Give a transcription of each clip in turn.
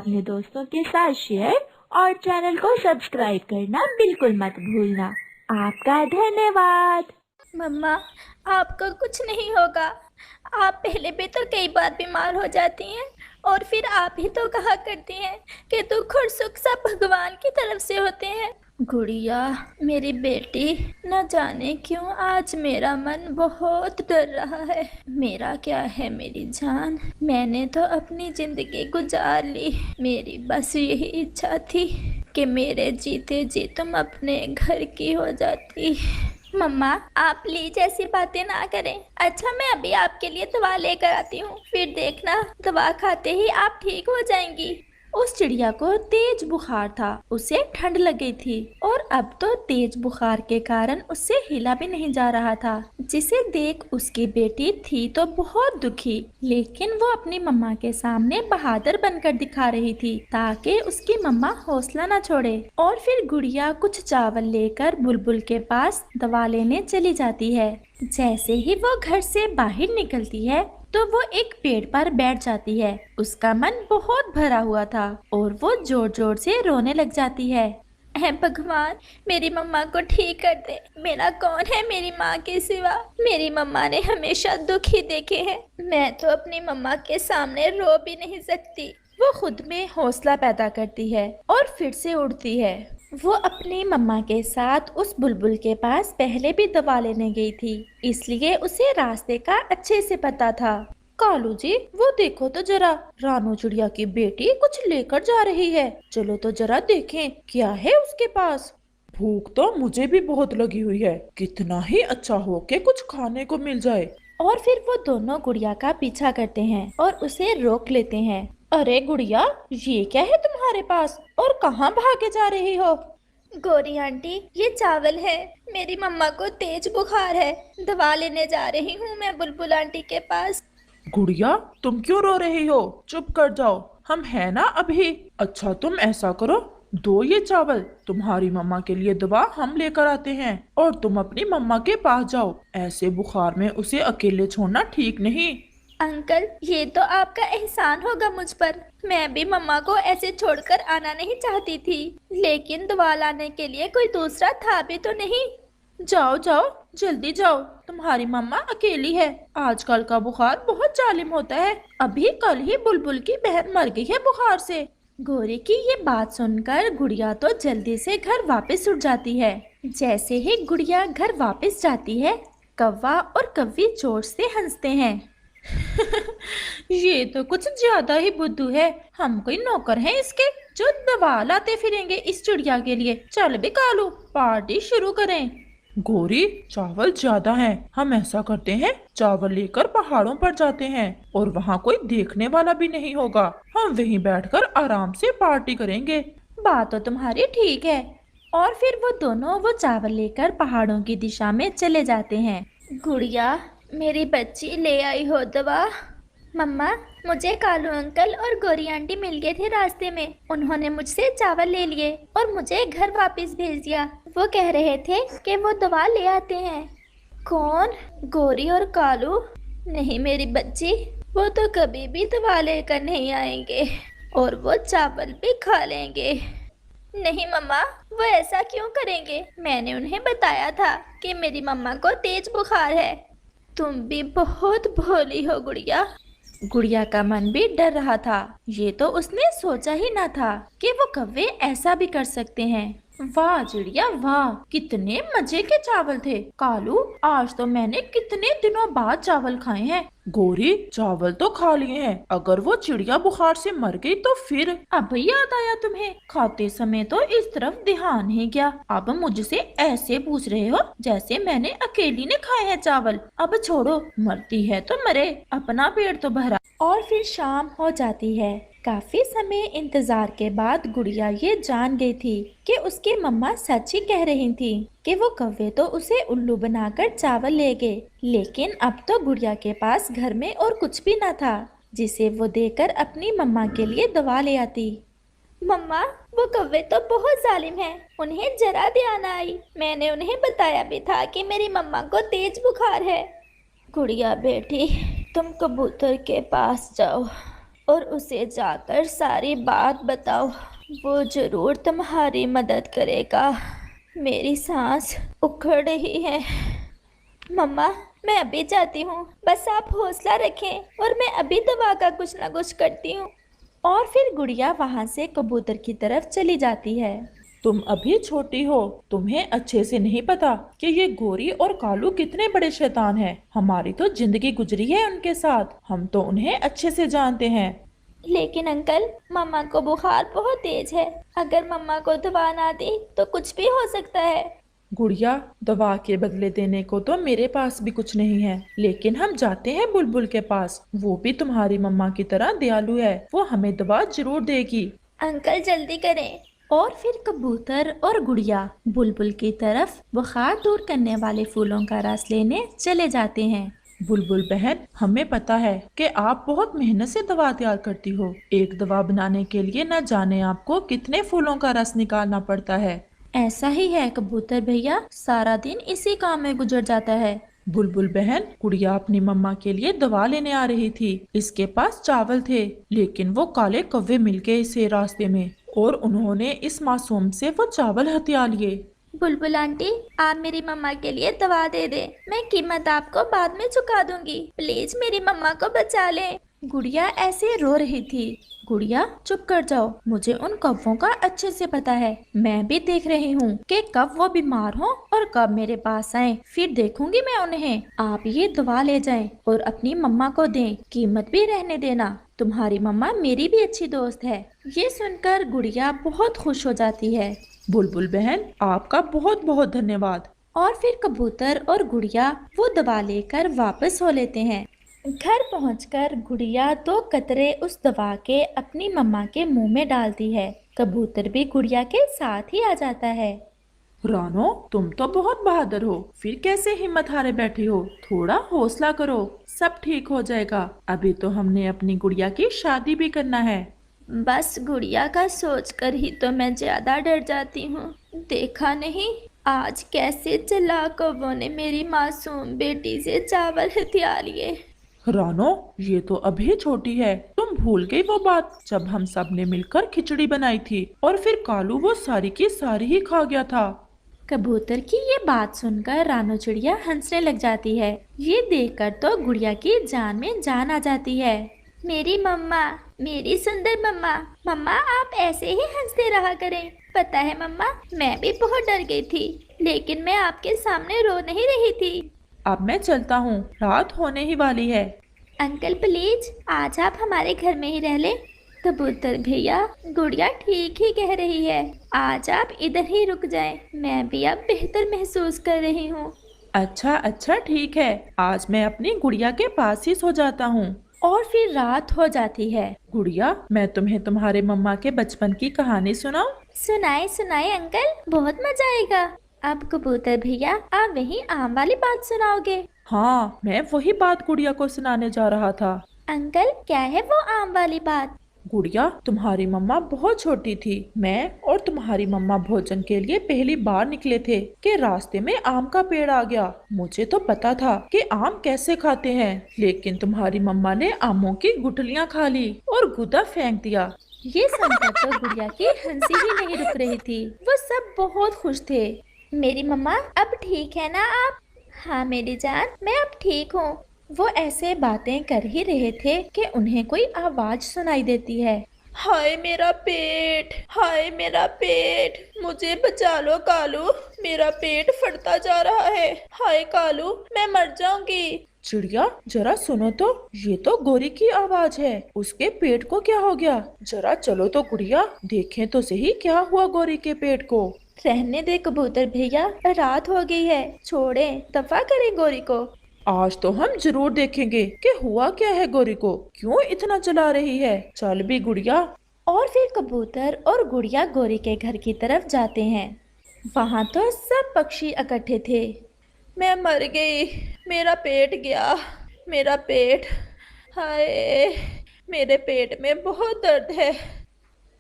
अपने दोस्तों के साथ शेयर और चैनल को सब्सक्राइब करना बिल्कुल मत भूलना। आपका धन्यवाद। मम्मा, आपका कुछ नहीं होगा। आप पहले भी तो कई बार बीमार हो जाती हैं और फिर आप ही तो कहा करती हैं कि दुख और सुख सब भगवान की तरफ से होते हैं। गुड़िया, मेरी बेटी, न जाने क्यों आज मेरा मन बहुत डर रहा है। मेरा क्या है मेरी जान, मैंने तो अपनी जिंदगी गुजार ली। मेरी बस यही इच्छा थी कि मेरे जीते जी तुम अपने घर की हो जाती। मम्मा, आप प्लीज ऐसी बातें ना करें। अच्छा, मैं अभी आपके लिए दवा लेकर आती हूँ, फिर देखना दवा खाते ही आप ठीक हो जाएंगी। उस चिड़िया को तेज बुखार था, उसे ठंड लग गई थी और अब तो तेज बुखार के कारण उससे हिला भी नहीं जा रहा था, जिसे देख उसकी बेटी थी तो बहुत दुखी, लेकिन वो अपनी मम्मा के सामने बहादुर बनकर दिखा रही थी ताकि उसकी मम्मा हौसला न छोड़े। और फिर गुड़िया कुछ चावल लेकर बुलबुल के पास दवा लेने चली जाती है। जैसे ही वो घर से बाहर निकलती है तो वो एक पेड़ पर बैठ जाती है। उसका मन बहुत भरा हुआ था और वो जोर जोर से रोने लग जाती है। हे भगवान, मेरी मम्मा को ठीक कर दे। मेरा कौन है मेरी माँ के सिवा। मेरी मम्मा ने हमेशा दुख ही देखे हैं। मैं तो अपनी मम्मा के सामने रो भी नहीं सकती। वो खुद में हौसला पैदा करती है और फिर से उड़ती है। वो अपनी मम्मा के साथ उस बुलबुल के पास पहले भी दवा लेने गई थी, इसलिए उसे रास्ते का अच्छे से पता था। कालू जी, वो देखो तो जरा, रानू चिड़िया की बेटी कुछ लेकर जा रही है। चलो तो जरा देखें क्या है उसके पास। भूख तो मुझे भी बहुत लगी हुई है। कितना ही अच्छा हो कि कुछ खाने को मिल जाए। और फिर वो दोनों गुड़िया का पीछा करते हैं और उसे रोक लेते हैं। अरे गुड़िया, ये क्या है तुम्हारे पास और कहाँ भागे जा रही हो। गौरी आंटी, ये चावल है। मेरी मम्मा को तेज बुखार है, दवा लेने जा रही हूँ मैं बुलबुल आंटी के पास। गुड़िया, तुम क्यों रो रही हो? चुप कर जाओ, हम है ना अभी। अच्छा, तुम ऐसा करो, दो ये चावल, तुम्हारी मम्मा के लिए दवा हम लेकर आते हैं और तुम अपनी मम्मा के पास जाओ। ऐसे बुखार में उसे अकेले छोड़ना ठीक नहीं। अंकल, ये तो आपका एहसान होगा मुझ पर। मैं भी मम्मा को ऐसे छोड़कर आना नहीं चाहती थी, लेकिन दवा लाने के लिए कोई दूसरा था भी तो नहीं। जाओ जाओ, जल्दी जाओ, तुम्हारी मम्मा अकेली है। आजकल का बुखार बहुत जालिम होता है। अभी कल ही बुलबुल की बहन मर गई है बुखार से। गौरी की ये बात सुनकर गुड़िया तो जल्दी से घर वापस उठ जाती है। जैसे ही गुड़िया घर वापस जाती है, कौवा और कव्वी जोर से हंसते हैं। ये तो कुछ ज्यादा ही बुद्धू है। हम कोई नौकर हैं इसके जो दवा लाते फिरेंगे इस चिड़िया के लिए। चल भी कालू, पार्टी शुरू करें। गोरी, चावल ज्यादा हैं। हम ऐसा करते हैं, चावल लेकर पहाड़ों पर जाते हैं और वहाँ कोई देखने वाला भी नहीं होगा। हम वहीं बैठकर आराम से पार्टी करेंगे। बात तो तुम्हारी ठीक है। और फिर वो दोनों वो चावल लेकर पहाड़ों की दिशा में चले जाते हैं। गुड़िया, मेरी बच्ची, ले आई हो दवा। मम्मा, मुझे कालू अंकल और गौरी आंटी मिल गए थे रास्ते में। उन्होंने मुझसे चावल ले लिए और मुझे घर वापस भेज दिया। वो कह रहे थे कि वो दवा ले आते हैं। कौन? गौरी और कालू? नहीं मेरी बच्ची, वो तो कभी भी दवा लेकर नहीं आएंगे और वो चावल भी खा लेंगे। नहीं मम्मा, वो ऐसा क्यों करेंगे? मैंने उन्हें बताया था कि मेरी मम्मा को तेज बुखार है। तुम भी बहुत भोली हो गुड़िया। गुड़िया का मन भी डर रहा था। ये तो उसने सोचा ही ना था कि वो कौवे ऐसा भी कर सकते हैं। वाह चिड़िया वाह, कितने मजे के चावल थे। कालू, आज तो मैंने कितने दिनों बाद चावल खाए हैं। गोरी, चावल तो खा लिए हैं, अगर वो चिड़िया बुखार से मर गई तो फिर? अब याद आया तुम्हें? खाते समय तो इस तरफ ध्यान नहीं गया। अब मुझसे ऐसे पूछ रहे हो जैसे मैंने अकेली ने खाए हैं चावल। अब छोड़ो, मरती है तो मरे, अपना पेट तो भरा। और फिर शाम हो जाती है। काफी समय इंतजार के बाद गुड़िया ये जान गई थी कि उसकी मम्मा सच ही कह रही थी कि वो कौवे तो उसे उल्लू बनाकर चावल ले गए। लेकिन अब तो गुड़िया के पास घर में और कुछ भी ना था जिसे वो देकर अपनी मम्मा के लिए दवा ले आती। मम्मा, वो कौवे तो बहुत जालिम हैं। उन्हें जरा ध्यान आई। मैंने उन्हें बताया भी था कि मेरी मम्मा को तेज बुखार है। गुड़िया बेटी, तुम कबूतर के पास जाओ। और उसे जाकर सारी बात बताओ। वो जरूर तुम्हारी मदद करेगा। मेरी सांस उखड़ रही है। मम्मा, मैं अभी जाती हूँ, बस आप हौसला रखें और मैं अभी दवा का कुछ ना कुछ करती हूँ। और फिर गुड़िया वहां से कबूतर की तरफ चली जाती है। तुम अभी छोटी हो, तुम्हें अच्छे से नहीं पता कि ये गोरी और कालू कितने बड़े शैतान हैं। हमारी तो जिंदगी गुजरी है उनके साथ, हम तो उन्हें अच्छे से जानते हैं। लेकिन अंकल, मम्मा को बुखार बहुत तेज है। अगर मम्मा को दवा ना दी तो कुछ भी हो सकता है। गुड़िया, दवा के बदले देने को तो मेरे पास भी कुछ नहीं है, लेकिन हम जाते हैं बुलबुल के पास। वो भी तुम्हारी मम्मा की तरह दयालु है, वो हमें दवा जरूर देगी। अंकल जल्दी करें। और फिर कबूतर और गुड़िया बुलबुल की तरफ बुखार दूर करने वाले फूलों का रस लेने चले जाते हैं। बुलबुल बहन, हमें पता है कि आप बहुत मेहनत से दवा तैयार करती हो। एक दवा बनाने के लिए न जाने आपको कितने फूलों का रस निकालना पड़ता है। ऐसा ही है कबूतर भैया, सारा दिन इसी काम में गुजर जाता है। बुलबुल बहन, गुड़िया अपनी मम्मा के लिए दवा लेने आ रही थी। इसके पास चावल थे, लेकिन वो काले कौवे मिल गए इसे रास्ते में और उन्होंने इस मासूम से वो चावल हथिया लिए। बुलबुल आंटी, आप मेरी मम्मा के लिए दवा दे दे। मैं कीमत आपको बाद में चुका दूंगी। प्लीज मेरी मम्मा को बचा लें। गुड़िया ऐसे रो रही थी। गुड़िया चुप कर जाओ, मुझे उन कौवों का अच्छे से पता है। मैं भी देख रही हूँ कि कब वो बीमार हो और कब मेरे पास आए, फिर देखूंगी मैं उन्हें। आप ये दवा ले जाएं और अपनी मम्मा को दें, कीमत भी रहने देना। तुम्हारी मम्मा मेरी भी अच्छी दोस्त है। ये सुनकर गुड़िया बहुत खुश हो जाती है। बुलबुल बहन, आपका बहुत बहुत धन्यवाद। और फिर कबूतर और गुड़िया वो दवा लेकर वापस हो लेते हैं। घर पहुंचकर गुड़िया 2 कतरे उस दवा के अपनी मम्मा के मुंह में डालती है। कबूतर भी गुड़िया के साथ ही आ जाता है। रानो, तुम तो बहुत बहादुर हो, फिर कैसे हिम्मत हारे बैठी हो? थोड़ा हौसला करो, सब ठीक हो जाएगा। अभी तो हमने अपनी गुड़िया की शादी भी करना है। बस गुड़िया का सोचकर ही तो मैं ज्यादा डर जाती हूँ। देखा नहीं आज कैसे चालाक कौवों ने मेरी मासूम बेटी से चावल हथिया लिए। रानो, ये तो अभी छोटी है, तुम भूल गई वो बात जब हम सब ने मिलकर खिचड़ी बनाई थी और फिर कालू वो सारी की सारी ही खा गया था। कबूतर की ये बात सुनकर रानो चिड़िया हंसने लग जाती है। ये देखकर तो गुड़िया की जान में जान आ जाती है। मेरी मम्मा, मेरी सुंदर मम्मा। मम्मा, आप ऐसे ही हंसते रहा करें। पता है मम्मा, मैं भी बहुत डर गई थी, लेकिन मैं आपके सामने रो नहीं रही थी। अब मैं चलता हूँ, रात होने ही वाली है। अंकल प्लीज, आज आप हमारे घर में ही रह ले। कबूतर भैया, गुड़िया ठीक ही कह रही है। आज आप इधर ही रुक जाएं। मैं भी अब बेहतर महसूस कर रही हूँ। अच्छा अच्छा, ठीक है, आज मैं अपनी गुड़िया के पास ही सो जाता हूँ। और फिर रात हो जाती है। गुड़िया, मैं तुम्हें तुम्हारे मम्मा के बचपन की कहानी सुनाऊं? सुनाए सुनाए अंकल, बहुत मजा आएगा। अब कबूतर भैया, आप वही आम वाली बात सुनाओगे? हाँ, मैं वही बात गुड़िया को सुनाने जा रहा था। अंकल, क्या है वो आम वाली बात? गुड़िया, तुम्हारी मम्मा बहुत छोटी थी। मैं और तुम्हारी मम्मा भोजन के लिए पहली बार निकले थे कि रास्ते में आम का पेड़ आ गया। मुझे तो पता था कि आम कैसे खाते हैं, लेकिन तुम्हारी मम्मा ने आमों की गुठलियाँ खा ली और गुदा फेंक दिया। ये सुनकर तो गुड़िया की हंसी ही नहीं रुक रही थी। वो सब बहुत खुश थे। मेरी मम्मा, अब ठीक है ना आप? हाँ मेरी जान, मैं अब ठीक हूँ। वो ऐसे बातें कर ही रहे थे कि उन्हें कोई आवाज सुनाई देती है। हाय मेरा पेट, हाय मेरा पेट, मुझे बचा लो कालू, मेरा पेट फटता जा रहा है। हाय कालू, मैं मर जाऊंगी। चिड़िया, जरा सुनो तो, ये तो गोरी की आवाज है। उसके पेट को क्या हो गया? जरा चलो तो गुड़िया, देखें तो सही क्या हुआ गोरी के पेट को। रहने दे कबूतर भैया, रात हो गई है, छोड़ें, दफा करें गोरी को। आज तो हम जरूर देखेंगे कि हुआ क्या है गोरी को, क्यों इतना चला रही है। चल भी गुड़िया। और फिर कबूतर और गुड़िया गोरी के घर की तरफ जाते हैं। वहाँ तो सब पक्षी इकट्ठे थे। मैं मर गई, मेरा पेट गया, मेरा पेट, हाय मेरे पेट में बहुत दर्द है।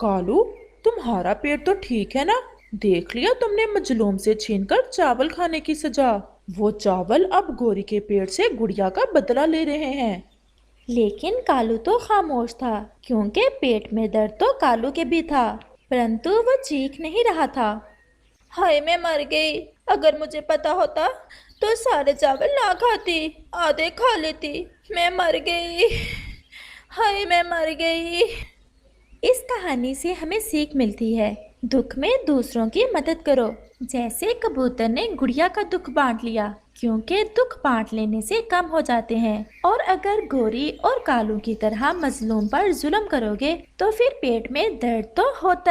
कालू, तुम्हारा पेट तो ठीक है ना? देख लिया तुमने मजलूम से छीनकर चावल खाने की सजा। वो चावल अब गोरी के पेट से गुड़िया का बदला ले रहे हैं। लेकिन कालू तो खामोश था, क्योंकि पेट में दर्द तो कालू के भी था, परंतु वो चीख नहीं रहा था। हाय मैं मर गई। अगर मुझे पता होता तो सारे चावल ना खाती, आधे खा लेती। मैं मर गई। हाय मैं मर गई। इस कहानी से हमें सीख मिलती है, दुख में दूसरों की मदद करो। जैसे कबूतर ने गुड़िया का दुख बांट लिया, क्योंकि दुख बांट लेने से कम हो जाते हैं। और अगर गोरी और कालू की तरह मजलूम पर जुल्म करोगे तो फिर पेट में दर्द तो होता है।